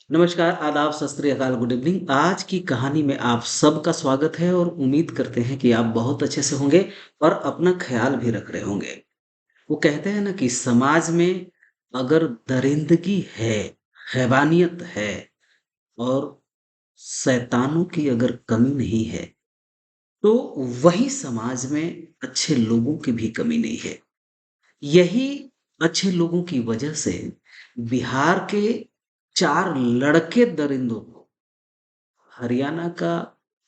नमस्कार, आदाब, सत श्री अकाल, गुड इवनिंग। आज की कहानी में आप सबका स्वागत है और उम्मीद करते हैं कि आप बहुत अच्छे से होंगे और अपना ख़्याल भी रख रहे होंगे। वो कहते हैं ना कि समाज में अगर दरिंदगी है, हैवानियत है और शैतानों की अगर कमी नहीं है, तो वही समाज में अच्छे लोगों की भी कमी नहीं है। यही अच्छे लोगों की वजह से बिहार के 4 लड़के दरिंदों को हरियाणा का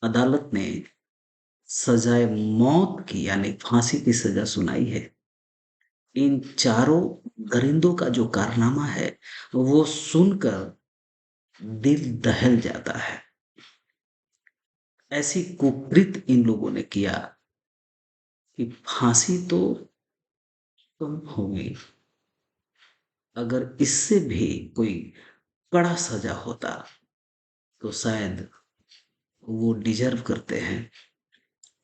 अदालत ने सजाए मौत की यानी फांसी की सजा सुनाई है। इन चारों दरिंदों का जो कारनामा है, वो सुनकर दिल दहल जाता है। ऐसी कुकृत इन लोगों ने किया कि फांसी तो कम होगी, अगर इससे भी कोई कड़ा सजा होता तो शायद वो डिजर्व करते हैं।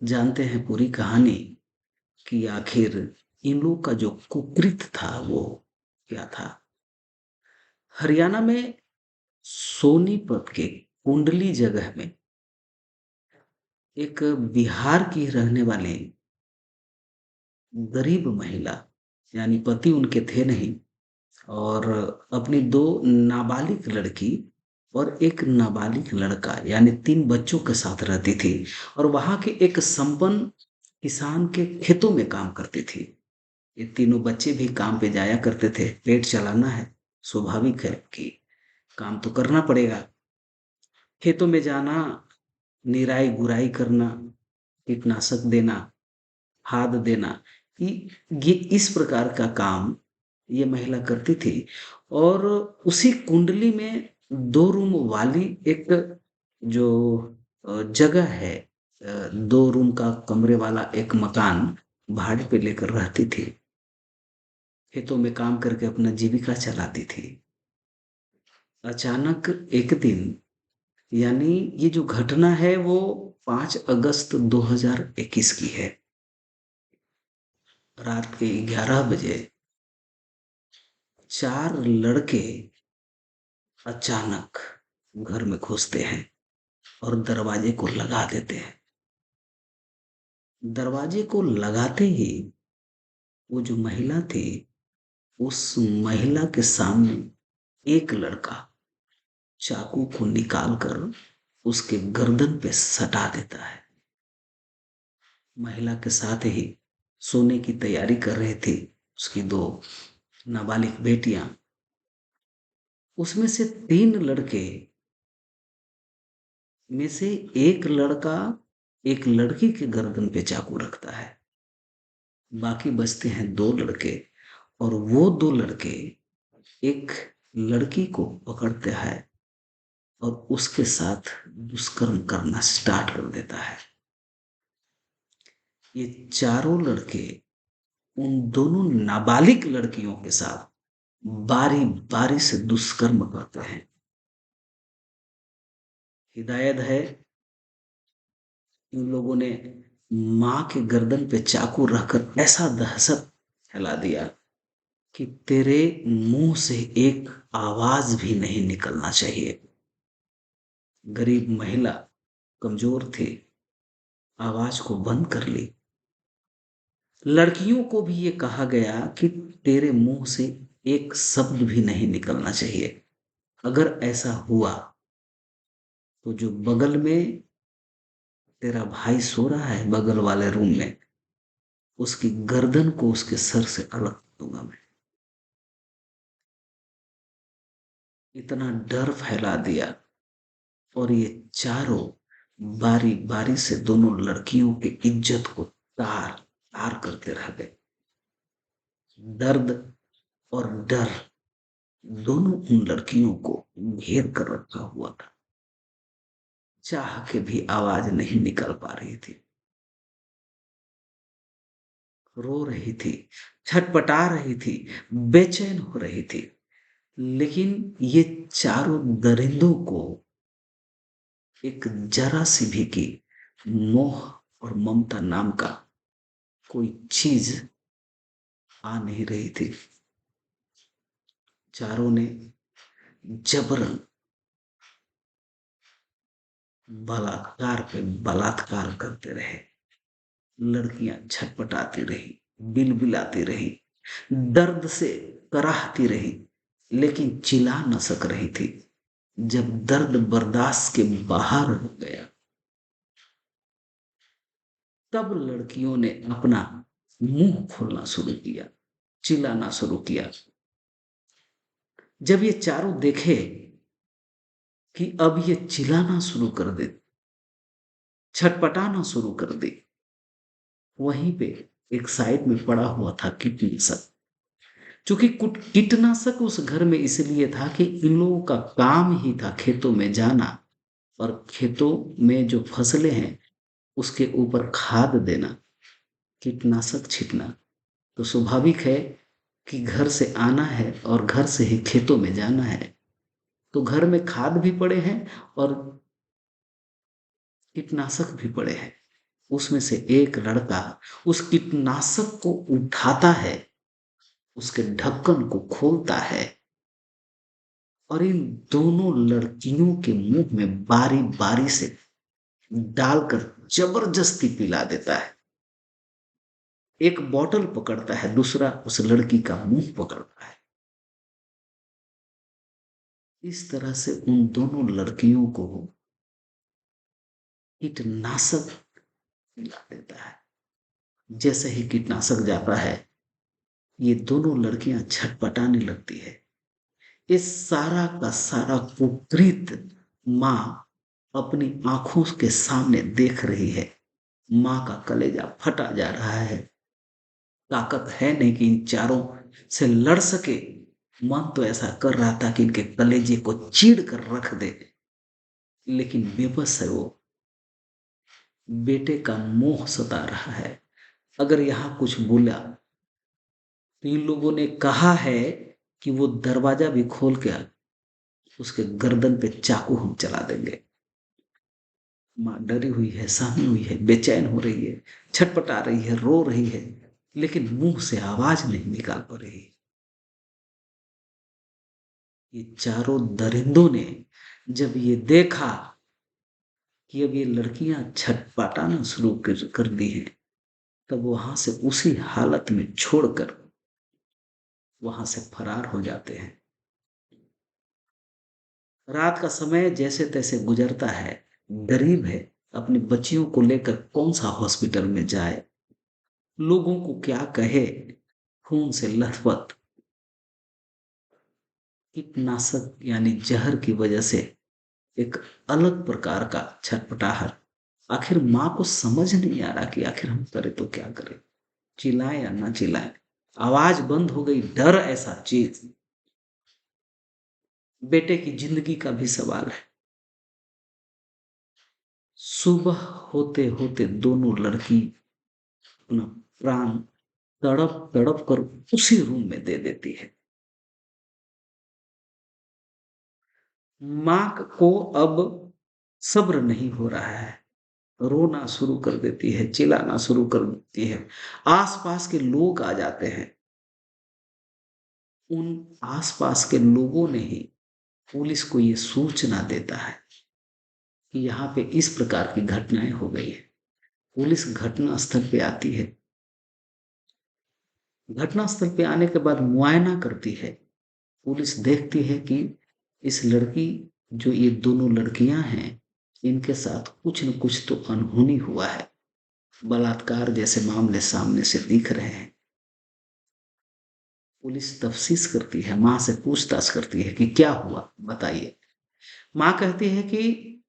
जानते हैं पूरी कहानी कि आखिर इन लोग का जो कुकृत था वो क्या था। हरियाणा में सोनीपत के कुंडली जगह में एक बिहार की रहने वाली गरीब महिला, यानी पति उनके थे नहीं, और अपनी 2 नाबालिग लड़की और 1 नाबालिग लड़का यानी 3 बच्चों के साथ रहती थी और वहाँ के एक संपन्न किसान के खेतों में काम करती थी। ये तीनों बच्चे भी काम पे जाया करते थे, पेट चलाना है, स्वाभाविक है कि काम तो करना पड़ेगा। खेतों में जाना, निराई-गुड़ाई करना, कीटनाशक देना, खाद देना, ये इस प्रकार का काम ये महिला करती थी। और उसी कुंडली में 2 रूम वाली एक जो जगह है, 2 रूम का कमरे वाला एक मकान भाड़े पे लेकर रहती थी। खेतों में काम करके अपना जीविका चलाती थी। अचानक एक दिन, यानी ये जो घटना है वो 5 अगस्त 2021 की है। रात के 11 बजे 4 लड़के अचानक घर में घुसते हैं और दरवाजे को लगा देते हैं। दरवाजे को लगाते ही वो जो महिला थी, उस महिला के सामने एक लड़का चाकू को निकाल कर उसके गर्दन पे सटा देता है। महिला के साथ ही सोने की तैयारी कर रहे थे उसकी 2 नाबालिग बेटियां। उसमें से 3 लड़के में से एक लड़का एक लड़की के गर्दन पे चाकू रखता है। बाकी बचते हैं 2 लड़के और वो 2 लड़के एक लड़की को पकड़ते हैं और उसके साथ दुष्कर्म करना स्टार्ट कर देता है। ये चारों लड़के उन दोनों नाबालिग लड़कियों के साथ बारी-बारी से दुष्कर्म करते हैं। हिदायत है, इन लोगों ने माँ के गर्दन पे चाकू रखकर ऐसा दहशत फैला दिया कि तेरे मुंह से एक आवाज भी नहीं निकलना चाहिए। गरीब महिला कमजोर थी, आवाज को बंद कर ली। लड़कियों को भी ये कहा गया कि तेरे मुंह से एक शब्द भी नहीं निकलना चाहिए। अगर ऐसा हुआ तो जो बगल में तेरा भाई सो रहा है बगल वाले रूम में, उसकी गर्दन को उसके सर से अलग कर दूंगा मैं। इतना डर फैला दिया और ये चारों बारी बारी से दोनों लड़कियों की इज्जत को तार तार करते रह गए। दर्द और डर दोनों उन लड़कियों को घेर कर रखा हुआ था। चाह के भी आवाज नहीं निकल पा रही थी, रो रही थी, छटपटा रही थी, बेचैन हो रही थी। लेकिन ये चारों दरिंदों को एक जरा सी भी की मोह और ममता नाम का कोई चीज आ नहीं रही थी। चारों ने जबरन बलात्कार पे बलात्कार करते रहे। लड़कियां छटपटाती रही, बिलबिलाती रही, दर्द से कराहती रही, लेकिन चिल्ला न सक रही थी। जब दर्द बर्दाश्त के बाहर हो गया, तब लड़कियों ने अपना मुंह खोलना शुरू किया, चिल्लाना शुरू किया। जब ये चारों देखे कि अब ये चिल्लाना शुरू कर दे, छटपटाना शुरू कर दे, वहीं पे एक साइड में पड़ा हुआ था कीटनाशक। चूंकि कीटनाशक उस घर में इसलिए था कि इन लोगों का काम ही था खेतों में जाना और खेतों में जो फसलें हैं उसके ऊपर खाद देना, कीटनाशक छिड़कना। तो स्वाभाविक है कि घर से आना है और घर से ही खेतों में जाना है, तो घर में खाद भी पड़े हैं और कीटनाशक भी पड़े हैं। उसमें से एक लड़का उस कीटनाशक को उठाता है, उसके ढक्कन को खोलता है और इन दोनों लड़कियों के मुंह में बारी बारी से डालकर जबरदस्ती पिला देता है। एक बोतल पकड़ता है, दूसरा उस लड़की का मुंह पकड़ता है। इस तरह से उन दोनों लड़कियों को कीटनाशक पिला देता है। जैसे ही कीटनाशक जाता है, ये दोनों लड़कियां छटपटाने लगती है। इस सारा का सारा कुकृत माँ अपनी आंखों के सामने देख रही है। माँ का कलेजा फटा जा रहा है। ताकत है नहीं कि इन चारों से लड़ सके। मन तो ऐसा कर रहा था कि इनके कलेजे को चीड़ कर रख दे, लेकिन बेबस है वो। बेटे का मोह सता रहा है। अगर यहां कुछ बोला तो इन लोगों ने कहा है कि वो दरवाजा भी खोल के उसके गर्दन पे चाकू हम चला देंगे। माँ डरी हुई है, सहमी हुई है, बेचैन हो रही है, छटपटा रही है, रो रही है, लेकिन मुंह से आवाज नहीं निकाल पा रही। ये चारों दरिंदों ने जब ये देखा कि अब ये लड़कियां छटपटाना शुरू कर दी हैं, तब वहां से उसी हालत में छोड़कर वहां से फरार हो जाते हैं। रात का समय जैसे तैसे गुजरता है। गरीब है, अपनी बच्चियों को लेकर कौन सा हॉस्पिटल में जाए, लोगों को क्या कहे। खून से लथपथ, कीटनाशक यानी जहर की वजह से एक अलग प्रकार का छटपटाहट। आखिर माँ को समझ नहीं आ रहा कि आखिर हम करें तो क्या करें, चिल्लाएं या ना चिल्लाएं। आवाज बंद हो गई। डर ऐसा चीज, बेटे की जिंदगी का भी सवाल है। सुबह होते होते दोनों लड़की अपना प्राण तड़प तड़प कर उसी रूम में दे देती है। माँ को अब सब्र नहीं हो रहा है, रोना शुरू कर देती है, चिल्लाना शुरू कर देती है। आसपास के लोग आ जाते हैं। उन आसपास के लोगों ने ही पुलिस को ये सूचना देता है कि यहाँ पे इस प्रकार की घटनाएं हो गई है। पुलिस घटना स्थल पे आती है। घटना स्थल पे आने के बाद मुआयना करती है। पुलिस देखती है कि इस लड़की, जो ये दोनों लड़कियां हैं, इनके साथ कुछ न कुछ तो अनहोनी हुआ है। बलात्कार जैसे मामले सामने से दिख रहे हैं। पुलिस तफ्तीश करती है, माँ से पूछताछ करती है कि क्या हुआ, बताइए। माँ कहती है कि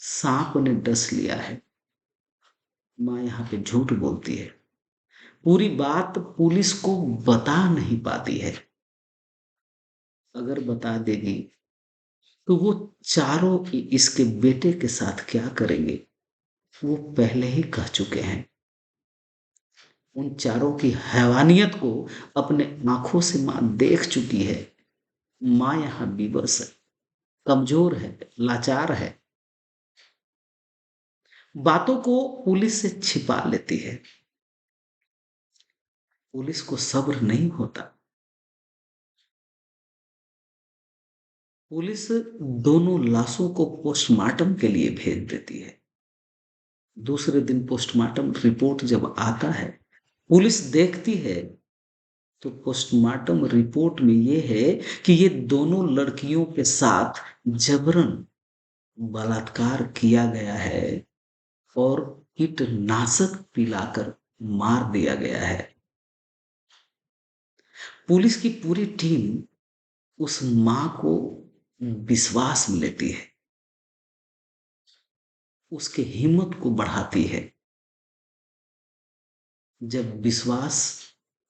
सांप ने डस लिया है। माँ यहाँ पे झूठ बोलती है। पूरी बात पुलिस को बता नहीं पाती है। अगर बता देगी तो वो चारों इसके बेटे के साथ क्या करेंगे, वो पहले ही कह चुके हैं। उन चारों की हैवानियत को अपने आंखों से मां देख चुकी है। मां यहां विवश है, कमजोर है, लाचार है। बातों को पुलिस से छिपा लेती है। पुलिस को सब्र नहीं होता। पुलिस दोनों लाशों को पोस्टमार्टम के लिए भेज देती है। दूसरे दिन पोस्टमार्टम रिपोर्ट जब आता है, पुलिस देखती है, तो पोस्टमार्टम रिपोर्ट में ये है कि ये दोनों लड़कियों के साथ जबरन बलात्कार किया गया है और कीटनाशक पिलाकर मार दिया गया है। पुलिस की पूरी टीम उस मां को विश्वास में लेती है, उसके हिम्मत को बढ़ाती है। जब विश्वास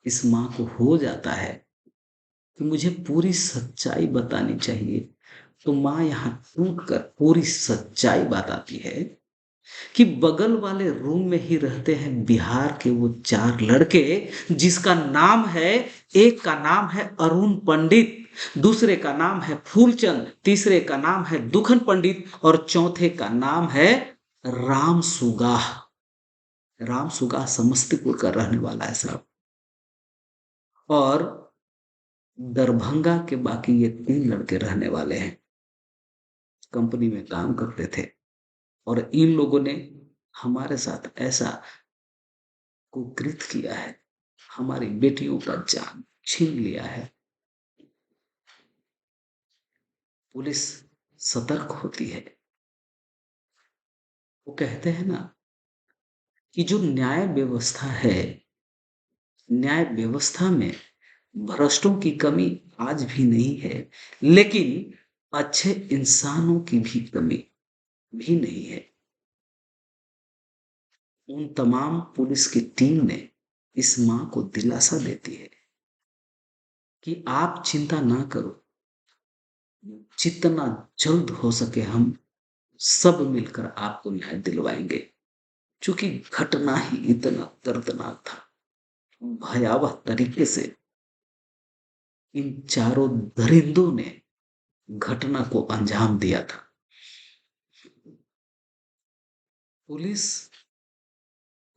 इस मां को हो जाता है कि मुझे पूरी सच्चाई बतानी चाहिए, तो मां यहां टूट कर पूरी सच्चाई बताती है कि बगल वाले रूम में ही रहते हैं बिहार के वो 4 लड़के, जिसका नाम है, एक का नाम है अरुण पंडित, दूसरे का नाम है फूलचंद, तीसरे का नाम है दुखन पंडित और चौथे का नाम है राम सुगाह। राम सुगाह समस्तीपुर का रहने वाला है साहब। और दरभंगा के बाकी ये 3 लड़के रहने वाले हैं, कंपनी में काम करते थे। और इन लोगों ने हमारे साथ ऐसा कुकृत किया है, हमारी बेटियों का जान छीन लिया है। पुलिस सतर्क होती है। वो कहते हैं ना कि जो न्याय व्यवस्था है, न्याय व्यवस्था में भ्रष्टों की कमी आज भी नहीं है, लेकिन अच्छे इंसानों की भी कमी भी नहीं है। उन तमाम पुलिस की टीम ने इस मां को दिलासा देती है कि आप चिंता ना करो, जितना जल्द हो सके हम सब मिलकर आपको न्याय दिलवाएंगे। क्योंकि घटना ही इतना दर्दनाक था, भयावह तरीके से इन चारों दरिंदों ने घटना को अंजाम दिया था। पुलिस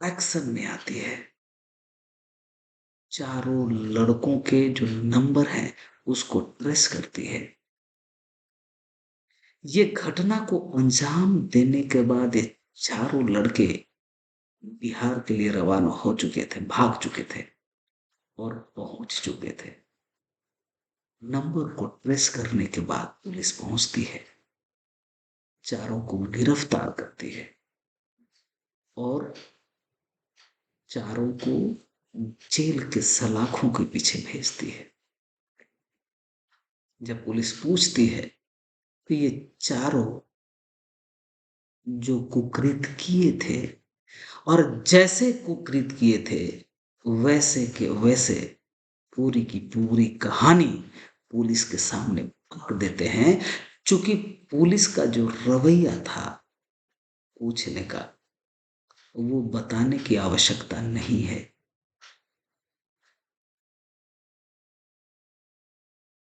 एक्शन में आती है, चारों लड़कों के जो नंबर हैं उसको ट्रेस करती है। ये घटना को अंजाम देने के बाद ये चारों लड़के बिहार के लिए रवाना हो चुके थे, भाग चुके थे और पहुंच चुके थे। नंबर को ट्रेस करने के बाद पुलिस पहुंचती है, चारों को गिरफ्तार करती है और चारों को जेल के सलाखों के पीछे भेजती है। जब पुलिस पूछती है तो ये चारों जो कुकृत किए थे और जैसे कुकृत किए थे वैसे के वैसे पूरी की पूरी कहानी पुलिस के सामने रख देते हैं। चूंकि पुलिस का जो रवैया था पूछने का, वो बताने की आवश्यकता नहीं है।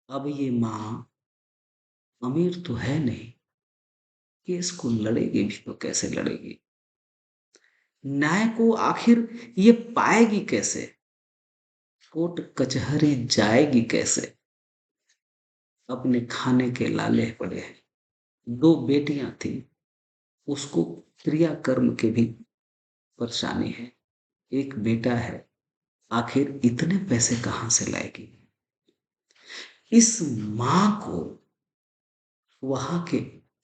अब ये मां अमीर तो है नहीं, केस को लड़ेगी भी तो कैसे लड़ेगी, न्याय को आखिर ये पाएगी कैसे, कोर्ट कचहरी जाएगी कैसे। अपने खाने के लाले पड़े हैं। 2 बेटियां थी, उसको क्रियाकर्म के भी परेशानी है। एक बेटा है, आखिर इतने पैसे कहां से लाएगी। इस मां को वहां के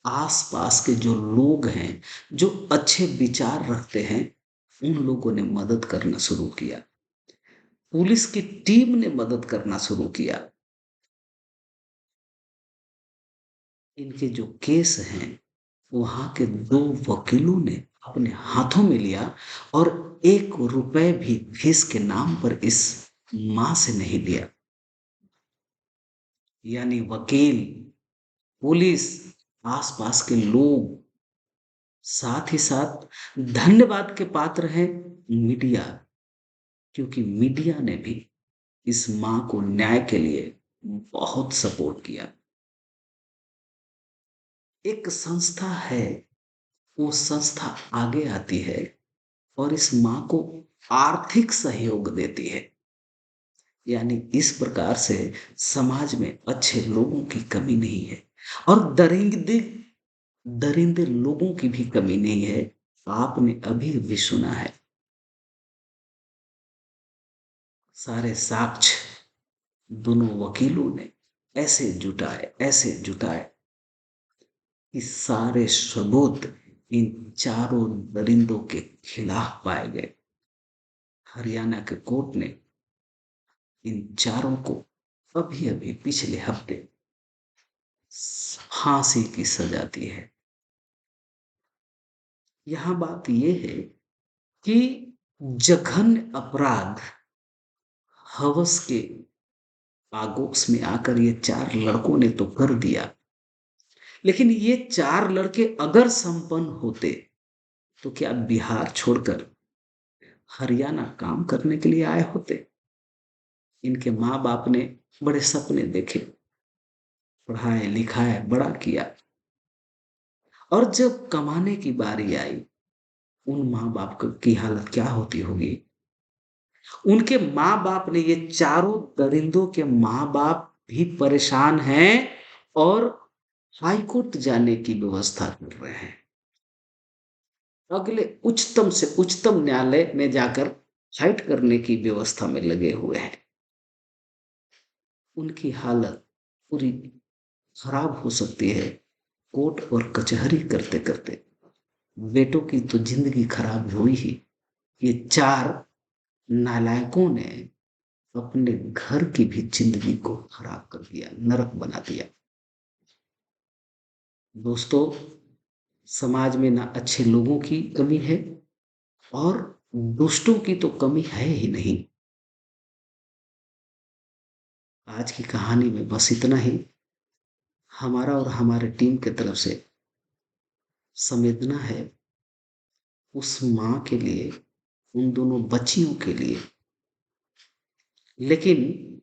आसपास के जो लोग हैं, जो अच्छे विचार रखते हैं, उन लोगों ने मदद करना शुरू किया। पुलिस की टीम ने मदद करना शुरू किया। इनके जो केस हैं, वहां के 2 वकीलों ने अपने हाथों में लिया और 1 रुपए भी फीस के नाम पर इस मां से नहीं लिया। यानी वकील, पुलिस, आसपास के लोग, साथ ही साथ धन्यवाद के पात्र है मीडिया, क्योंकि मीडिया ने भी इस मां को न्याय के लिए बहुत सपोर्ट किया। एक संस्था है, वो संस्था आगे आती है और इस मां को आर्थिक सहयोग देती है। यानी इस प्रकार से समाज में अच्छे लोगों की कमी नहीं है। और दरिंदे दरिंदे लोगों की भी कमी नहीं है। आपने अभी अभी सुना है, सारे साक्ष्य दोनों वकीलों ने ऐसे जुटाए कि सारे सबूत इन चारों दरिंदों के खिलाफ पाए गए। हरियाणा के कोर्ट ने इन चारों को अभी अभी पिछले हफ्ते फांसी की सजा दी है। यहां बात यह है कि जघन्य अपराध हवस के आगोश में आकर ये चार लड़कों ने तो कर दिया, लेकिन ये चार लड़के अगर संपन्न होते तो क्या बिहार छोड़कर हरियाणा काम करने के लिए आए होते? इनके माँ बाप ने बड़े सपने देखे, पढ़ाए लिखाए बड़ा किया, और जब कमाने की बारी आई, उन माँ बाप की हालत क्या होती होगी? उनके माँ बाप ने, ये चारों दरिंदों के माँ बाप भी परेशान हैं और हाई कोर्ट जाने की व्यवस्था कर रहे हैं। अगले उच्चतम से उच्चतम न्यायालय में जाकर फाइट करने की व्यवस्था में लगे हुए हैं। उनकी हालत पूरी खराब हो सकती है कोर्ट और कचहरी करते करते। बेटों की तो जिंदगी खराब हुई ही, ये चार नालायकों ने अपने घर की भी जिंदगी को खराब कर दिया, नरक बना दिया। दोस्तों, समाज में ना अच्छे लोगों की कमी है और दुष्टों की तो कमी है ही नहीं। आज की कहानी में बस इतना ही। हमारा और हमारे टीम की तरफ से संवेदना है उस माँ के लिए, उन दोनों बच्चियों के लिए। लेकिन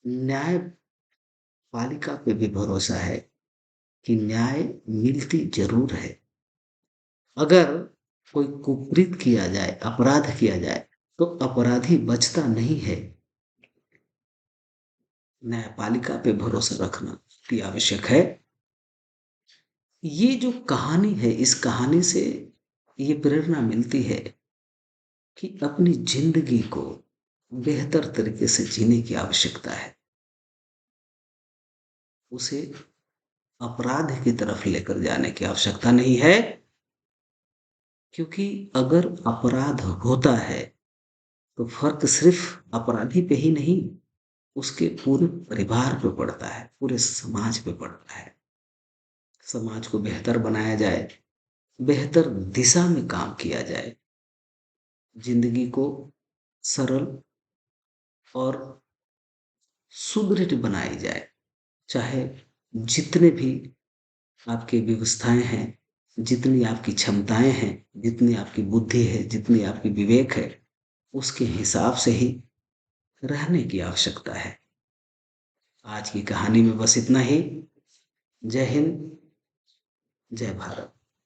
न्यायपालिका पे भी भरोसा है कि न्याय मिलती जरूर है। अगर कोई कुकृत किया जाए, अपराध किया जाए, तो अपराधी बचता नहीं है। न्यायपालिका पे भरोसा रखना अति आवश्यक है। ये जो कहानी है, इस कहानी से ये प्रेरणा मिलती है कि अपनी जिंदगी को बेहतर तरीके से जीने की आवश्यकता है। उसे अपराध की तरफ लेकर जाने की आवश्यकता नहीं है, क्योंकि अगर अपराध होता है तो फर्क सिर्फ अपराधी पे ही नहीं, उसके पूरे परिवार पे पड़ता है, पूरे समाज पे पड़ता है। समाज को बेहतर बनाया जाए, बेहतर दिशा में काम किया जाए, जिंदगी को सरल और सुदृढ़ बनाई जाए। चाहे जितने भी आपकी व्यवस्थाएं हैं, जितनी आपकी क्षमताएं हैं, जितनी आपकी बुद्धि है, जितनी आपकी विवेक है, उसके हिसाब से ही रहने की आवश्यकता है। आज की कहानी में बस इतना ही। जय हिंद, जय भारत।